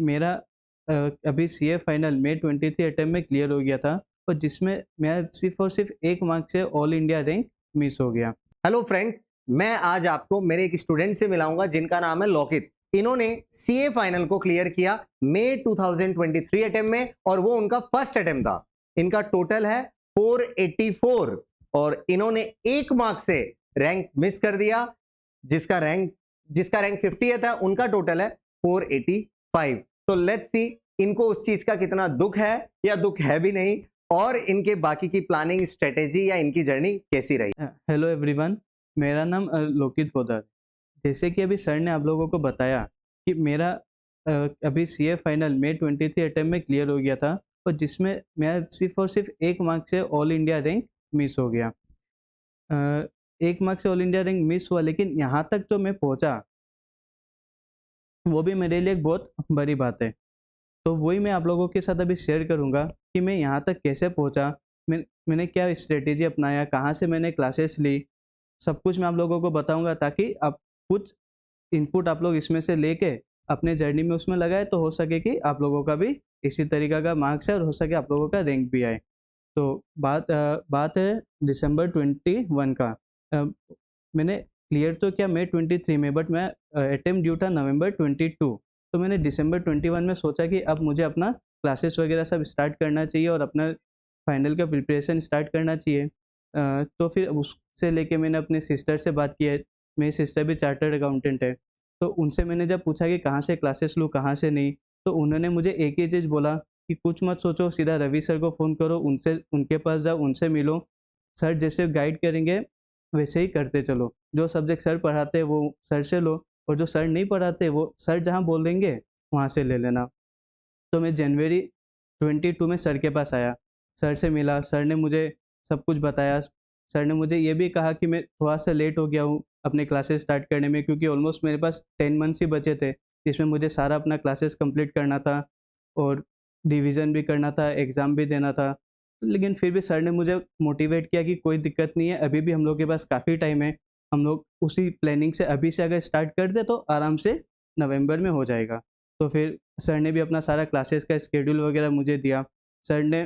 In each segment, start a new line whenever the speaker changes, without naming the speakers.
मेरा अभी CA final मई 23 attempt में क्लियर हो गया था और जिसमें मेरा सिर्फ़ और सिर्फ़ 1 मार्क से ऑल इंडिया रैंक मिस हो गया।
हेलो फ्रेंड्स, मैं आज आपको मेरे एक स्टूडेंट से मिलाऊंगा जिनका नाम है लोकित। इन्होंने सीए फाइनल को क्लियर किया मई 2023 अटेम्प्ट में और वो उनका फर्स्ट अटेम्प्ट था। इनका टोटल है 484 और इन्होंने 1 मार्क से रैंक मिस कर दिया। जिसका रैंक 50th है उनका टोटल है 485। तो लेट्स सी इनको उस चीज का कितना दुख है या दुख है भी नहीं, और इनके बाकी की प्लानिंग स्ट्रेटेजी या इनकी जर्नी कैसी रही।
हेलो एवरीवन, मेरा नाम लोकित पोद्दार। जैसे कि अभी सर ने आप लोगों को बताया कि मेरा अभी सीए फाइनल मई 23 अटेम्प्ट में क्लियर हो गया था और जिसमें मेरा सिर्फ़ और सिर्फ़ 1 मार्क से ऑल इंडिया रैंक मिस हो गया। 1 मार्क से ऑल इंडिया रैंक मिस हुआ, लेकिन यहाँ तक जो मैं पहुँचा, वो भी मेरे लिए एक बहुत बड़ी बात है। तो वही मैं आप लोगों के साथ अभी शेयर करूँगा कि मैं यहाँ तक कैसे पहुँचा, मैंने क्या स्ट्रैटेजी अपनाया, कहाँ से मैंने क्लासेस ली, सब कुछ मैं आप लोगों को बताऊँगा ताकि आप कुछ इनपुट आप लोग इसमें से लेके अपने जर्नी में उसमें लगाएँ, तो हो सके कि आप लोगों का भी इसी तरीक़ा का मार्क्स है और हो सके आप लोगों का रैंक भी आए। तो बात है दिसंबर 21 का। अ, मैंने क्लियर तो किया मई 23 में, बट मैं अटेम्प्ट ड्यू था नवंबर 22। तो मैंने दिसंबर 21 में सोचा कि अब मुझे अपना क्लासेस वगैरह सब स्टार्ट करना चाहिए और अपना फाइनल का प्रिपरेशन स्टार्ट करना चाहिए। तो फिर उससे लेके मैंने अपने सिस्टर से बात की है। मेरी सिस्टर भी चार्टर्ड अकाउंटेंट है। तो उनसे मैंने जब पूछा कि कहाँ से क्लासेस लूँ, कहाँ से नहीं, तो उन्होंने मुझे एक ही चीज़ बोला कि कुछ मत सोचो, सीधा रवि सर को फ़ोन करो, उनसे उनके पास जाओ, उनसे मिलो। सर जैसे गाइड करेंगे, वैसे ही करते चलो। जो सब्जेक्ट सर पढ़ाते हैं, वो सर से लो और जो सर नहीं पढ़ाते, वो सर जहाँ बोल देंगे, वहाँ से ले लेना। तो मैं जनवरी 22 में सर के पास आया। सर से मिला, सर ने मुझे सब कुछ बताया। सर ने मुझे ये भी कहा कि मैं थोड़ा-सा लेट हो गया हूँ अपने क्लासेस स्टार्ट करने में, क्योंकि ऑलमोस्ट मेरे पास 10 मंथ्स ही बचे थे, जिसमें मुझे सारा अपना क्लासेस कंप्लीट करना था और रिवीज़न भी करना था, एग्ज़ाम भी देना था। लेकिन फिर भी सर ने मुझे मोटिवेट किया कि कोई दिक्कत नहीं है, अभी भी हम लोग के पास काफ़ी टाइम है। हम लोग उसी प्लानिंग से अभी से अगर स्टार्ट कर दें, तो आराम से नवंबर में हो जाएगा। तो फिर सर ने भी अपना सारा क्लासेस का शेड्यूल वगैरह मुझे दिया। सर ने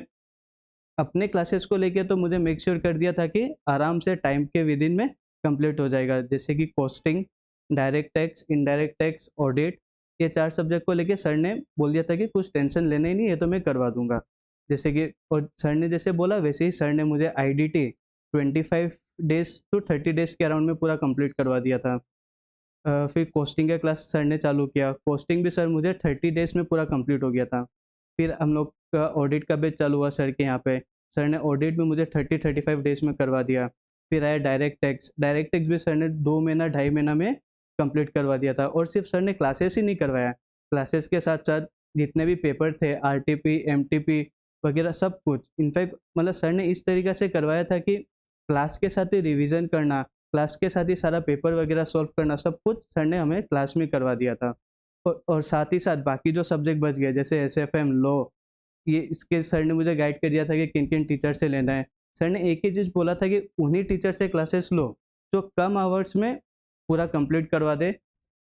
अपने क्लासेस को लेके तो मुझे मेक श्योर कर दिया था कि आराम से टाइम के विदिन में कंप्लीट हो जाएगा। जैसे कि costing, direct tax, indirect tax, audit, ये 4 सब्जेक्ट को लेके सर ने बोल दिया था कि कुछ टेंशन लेना ही नहीं, ये तो मैं करवा दूँगा। जैसे कि और सर ने जैसे बोला वैसे ही सर ने मुझे आईडीटी 25 डेज़ टू 30 डेज़ के अराउंड में पूरा कंप्लीट करवा दिया था। फिर कोस्टिंग का क्लास सर ने चालू किया। कोस्टिंग भी सर मुझे 30 डेज़ में पूरा कंप्लीट हो गया था। फिर हम लोग का ऑडिट का बैच चालू हुआ सर के यहाँ पे। सर ने ऑडिट भी मुझे 30-35 डेज़ में करवा दिया। फिर आया डायरेक्ट टैक्स। डायरेक्ट टैक्स भी सर ने 2 महीना, ढाई महीना में कंप्लीट करवा दिया था और सिर्फ़ सर ने क्लासेस ही नहीं करवाया। क्लासेस के साथ-साथ जितने भी पेपर थे, आरटीपी, एमटीपी वगैरह सब कुछ। इनफैक्ट मतलब सर ने इस तरीक़े से करवाया था कि क्लास के साथ ही रिवीज़न करना, क्लास के साथ ही सारा पेपर वगैरह सॉल्व करना, सब कुछ सर ने हमें क्लास में करवा दिया था। और साथ ही साथ बाकी जो सब्जेक्ट बच गए, जैसे एसएफएम, लॉ, ये इसके सर ने मुझे गाइड कर दिया था कि किन-किन टीचर से लेना है। सर ने एक ही चीज़ बोला था कि उन्हीं टीचर से क्लासेस लो, जो कम आवर्स में पूरा कंप्लीट करवा दे,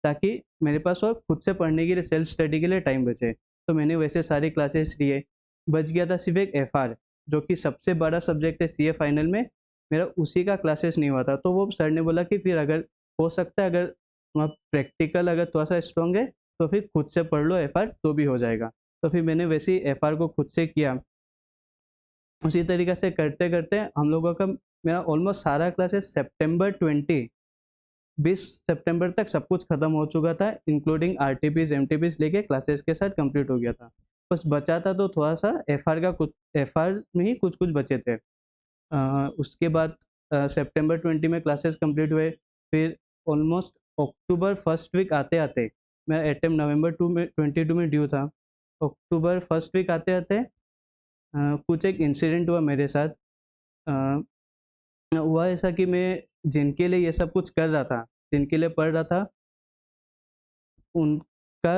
ताकि मेरे पास और खुद से पढ़ने के लिए, सेल्फ स्टडी के लिए टाइम बचे। तो मैंने वैसे सारी क्लासेस लिए। बच गया था सिर्फ़ एक एफआर, जो कि सबसे बड़ा सब्जेक्ट है सीए फाइनल में, मेरा उसी का क्लासेस नहीं हुआ था। तो वो सर ने बोला कि फिर अगर हो सकता है, अगर तुम्हारा प्रैक्टिकल अगर थोड़ा-सा स्ट्रॉन्ग है, तो फिर खुद से पढ़ लो एफआर, तो भी हो जाएगा। तो फिर मैंने वैसे ही एफआर को खुद से किया। उसी तरीके से करते-करते हम लोगों का मेरा ऑलमोस्ट सारा क्लासेस सितंबर 20 सितंबर तक सब कुछ खत्म हो चुका था, इंक्लूडिंग आरटीपीज़, एमटीपीज़ लेके क्लासेस के साथ कंप्लीट हो गया था। बस बचा था तो थोड़ा-सा एफआर में ही कुछ-कुछ बचे थे। उसके बाद सितंबर 20 में क्लासेस कंप्लीट हुए, फिर ऑलमोस्ट अक्टूबर फर्स्ट वीक आते-आते, मेरा अटेम्प्ट नवंबर 2 में 22 में ड्यू था। अक्टूबर फर्स्ट वीक आते-आते कुछ एक इंसिडेंट हुआ मेरे साथ। अ, हुआ ऐसा कि मैं जिनके लिए ये सब कुछ कर रहा था, जिनके लिए पढ़ रहा था, उनका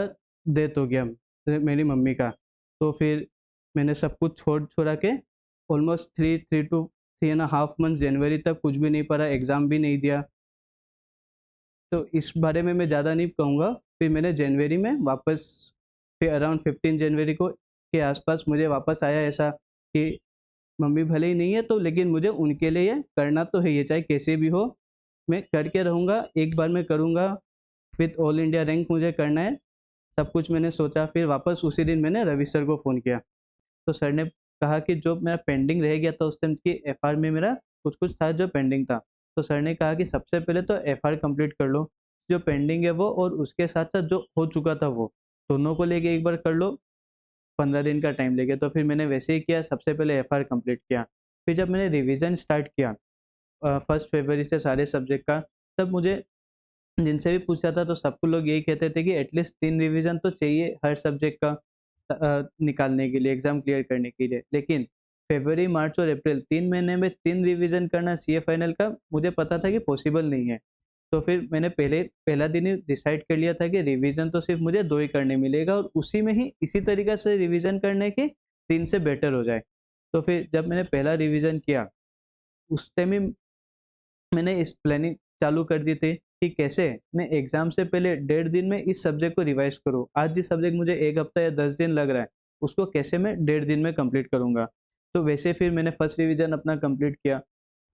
डेथ हो गया, मेरी मम्मी का। तो फिर मैंने सब कुछ छोड़-छुड़ा के almost 3 to 3 and a half months जनवरी तक कुछ भी नहीं पढ़ा, एग्ज़ाम भी नहीं दिया। तो इस बारे में मैं ज़्यादा नहीं कहूँगा। फिर मैंने जनवरी में वापस फिर अराउंड 15 जनवरी को के आसपास मुझे वापस आया ऐसा कि मम्मी भले ही नहीं है तो लेकिन मुझे उनके लिए ये करना तो है ही है, चाहे कैसे भी हो, मैं करके रहूँगा, एक बार मैं करूँगा, विथ ऑल इंडिया रैंक मुझे करना है। सब कुछ मैंने सोचा, फिर वापस उसी दिन मैंने रवि सर को फ़ोन किया। तो सर ने कहा कि जो मेरा पेंडिंग रह गया था उस टाइम कि एफआर में मेरा कुछ-कुछ था जो पेंडिंग था। तो सर ने कहा कि सबसे पहले तो एफआर कंप्लीट कर लो, जो पेंडिंग है वो और उसके साथ-साथ जो हो चुका था वो, दोनों को लेके एक बार कर लो, 15 दिन का टाइम लेके। तो फिर मैंने वैसे ही किया, सबसे पहले एफआर कंप्लीट किया। फिर जब मैंने रिवीजन स्टार्ट किया 1 फरवरी से सारे सब्जेक्ट का, तब मुझे जिनसे भी पूछा था तो सब लोग यही कहते थे कि एटलीस्ट 3 रिवीजन तो चाहिए हर सब्जेक्ट का निकालने के लिए, एग्ज़ाम क्लियर करने के लिए। लेकिन फ़रवरी, मार्च और अप्रैल 3 महीने में 3 रिवीजन करना सीए फाइनल का मुझे पता था कि पॉसिबल नहीं है। तो फिर मैंने पहला दिन ही डिसाइड कर लिया था कि रिवीजन तो सिर्फ़ मुझे 2 ही करने मिलेगा और उसी में ही इसी तरीक़े से रिवीजन करने के 3 से बेटर हो जाए। तो फिर जब मैंने पहला रिवीजन किया, उस टाइम ही मैंने इस प्लानिंग चालू कर दी थी कि कैसे मैं एग्ज़ाम से पहले 1.5 दिन में इस सब्जेक्ट को रिवाइज़ करूँ। आज जिस सब्जेक्ट मुझे 1 हफ़्ता या 10 दिन लग रहा है, उसको कैसे मैं 1.5 दिन में कंप्लीट करूँगा। तो वैसे फिर मैंने फर्स्ट रिवीजन अपना कंप्लीट किया।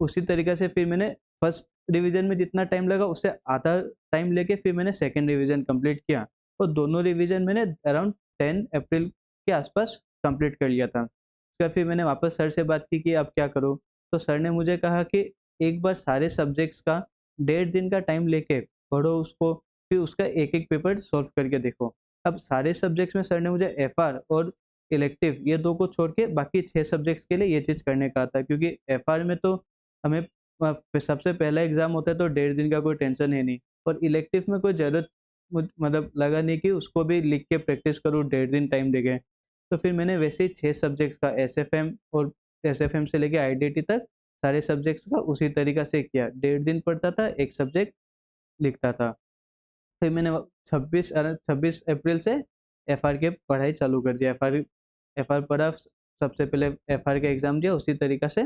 उसी तरीक़े से फिर मैंने फर्स्ट रिवीजन में जितना टाइम लगा उससे आधा टाइम लेके फिर मैंने सेकंड रिवीजन कंप्लीट किया और दोनों रिवीजन मैंने अराउंड 10 अप्रैल के आसपास कंप्लीट कर लिया था। उसके बाद फिर मैंने वापस सर से बात की कि अब क्या करूँ? तो सर ने मुझे कहा कि एक बार सारे सब्जेक्ट्स का 1.5 दिन का टाइम लेके पढ़ो उसको, फिर उसका एक-एक पेपर सॉल्व करके देखो। अब सारे सब्जेक्ट्स में सर ने मुझे एफआर और इलेक्टिव ये 2 को छोड़ के बाकी 6 सब्जेक्ट्स के लिए ये चीज़ करने कहा था क्योंकि एफआर में तो हमें सबसे पहला एग्ज़ाम होता है तो 1.5 दिन का कोई टेंशन है नहीं और इलेक्टिव में कोई ज़रूरत मतलब लगा नहीं कि उसको भी लिख के प्रैक्टिस करूँ 1.5 दिन टाइम देके। तो फिर मैंने वैसे ही 6 सब्जेक्ट्स का एसएफएम और एसएफएम से लेके आईडीटी तक सारे सब्जेक्ट्स का उसी तरीक़ा से किया। 1.5 दिन पढ़ता था, 1 सब्जेक्ट लिखता था। फिर मैंने 26 अप्रैल से एफआर की पढ़ाई चालू कर दिया। एफआर पढ़ा, सबसे पहले एफआर का एग्ज़ाम दिया, उसी तरीक़ा से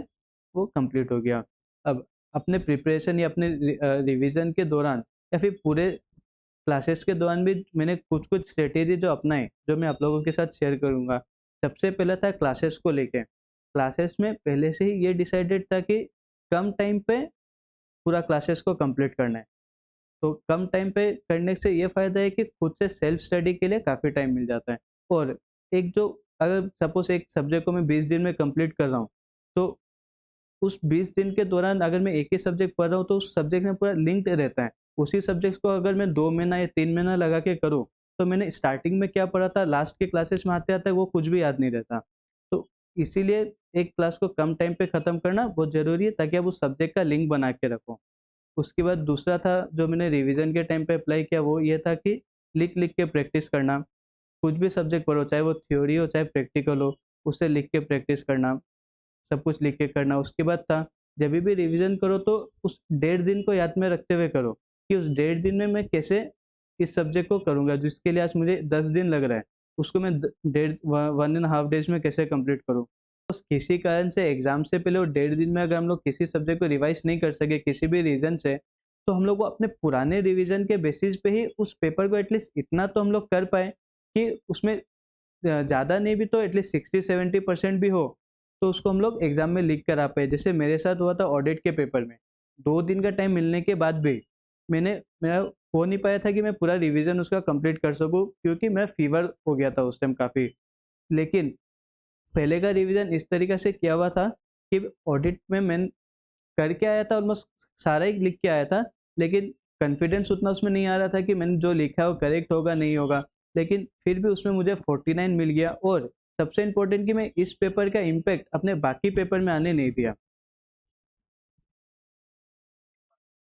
वो कंप्लीट हो गया। अब अपने प्रिपरेशन या अपने रिवीज़न के दौरान या फिर पूरे क्लासेस के दौरान भी मैंने कुछ-कुछ स्ट्रैटेजी जो अपनाए, जो मैं आप लोगों के साथ शेयर करूँगा। सबसे पहला था क्लासेस को लेके। क्लासेस में पहले से ही ये डिसाइडेड था कि कम टाइम पे पूरा क्लासेस को कंप्लीट करना है। तो कम टाइम पे करने से ये फ़ायदा है कि खुद से सेल्फ स्टडी के लिए काफ़ी टाइम मिल जाता है। और एक जो अगर सपोज़ एक सब्जेक्ट को मैं 20 दिन में कंप्लीट कर रहा हूँ, तो उस 20 दिन के दौरान अगर मैं एक ही सब्जेक्ट पढ़ रहा हूँ, तो उस सब्जेक्ट में पूरा लिंक्ड रहता है। उसी सब्जेक्ट्स को अगर मैं 2 महीना या 3 महीना लगा के करूँ, तो मैंने स्टार्टिंग में क्या पढ़ा था, लास्ट के क्लासेस में आते-आते वो कुछ भी याद नहीं रहता। तो इसीलिए एक क्लास को कम टाइम पे खत्म करना बहुत ज़रूरी है ताकि आप उस सब्जेक्ट का लिंक बना के रखो। उसके बाद दूसरा था जो मैंने रिवीजन के टाइम पे अप्लाई किया वो ये था कि लिख-लिख के प्रैक्टिस करना। कुछ भी सब्जेक्ट पढ़ो, चाहे वो थ्योरी हो, चाहे प्रैक्टिकल हो, उसे लिख के प्रैक्टिस करना, सब कुछ लिख के करना। उसके बाद था जभी भी रिवीजन करो तो उस 1.5 दिन को याद में रखते हुए करो कि उस 1.5 दिन में मैं कैसे इस सब्जेक्ट को करूँगा, जिसके लिए आज मुझे 10 दिन लग रहा है, उसको मैं द डेढ़ व 1 एंड हाफ डेज़ में कैसे कंप्लीट करूँ। बस किसी कारण से एग्ज़ाम से पहले वो 1.5 दिन में अगर हम लोग किसी सब्जेक्ट को रिवाइज़ नहीं कर सके किसी भी रीज़न से, तो हम लोग को अपने पुराने रिवीजन के बेसिस पे ही उस पेपर को एटलीस्ट इतना तो हम लोग कर पाएँ कि उसमें ज़्यादा नहीं भी तो एटलीस्ट 60-70% भी हो, तो उसको हम लोग एग्ज़ाम में लिख कर आ पाएँ। जैसे मेरे साथ हुआ था ऑडिट के पेपर में, 2 दिन का टाइम मिलने के बाद भी मेरा हो नहीं पाया था कि मैं पूरा रिवीजन उसका कंप्लीट कर सकूँ क्योंकि मेरा फ़ीवर हो गया था उस टाइम काफ़ी। लेकिन पहले का रिवीजन इस तरीके से किया हुआ था कि ऑडिट में मैं करके आया था, ऑलमोस्ट सारा ही लिख के आया था, लेकिन कॉन्फिडेंस उतना उसमें नहीं आ रहा था कि मैंने जो लिखा है वो करेक्ट होगा, नहीं होगा। लेकिन फिर भी उसमें मुझे 49 मिल गया और सबसे इम्पोर्टेंट कि मैं इस पेपर का इम्पैक्ट अपने बाकी पेपर में आने नहीं दिया।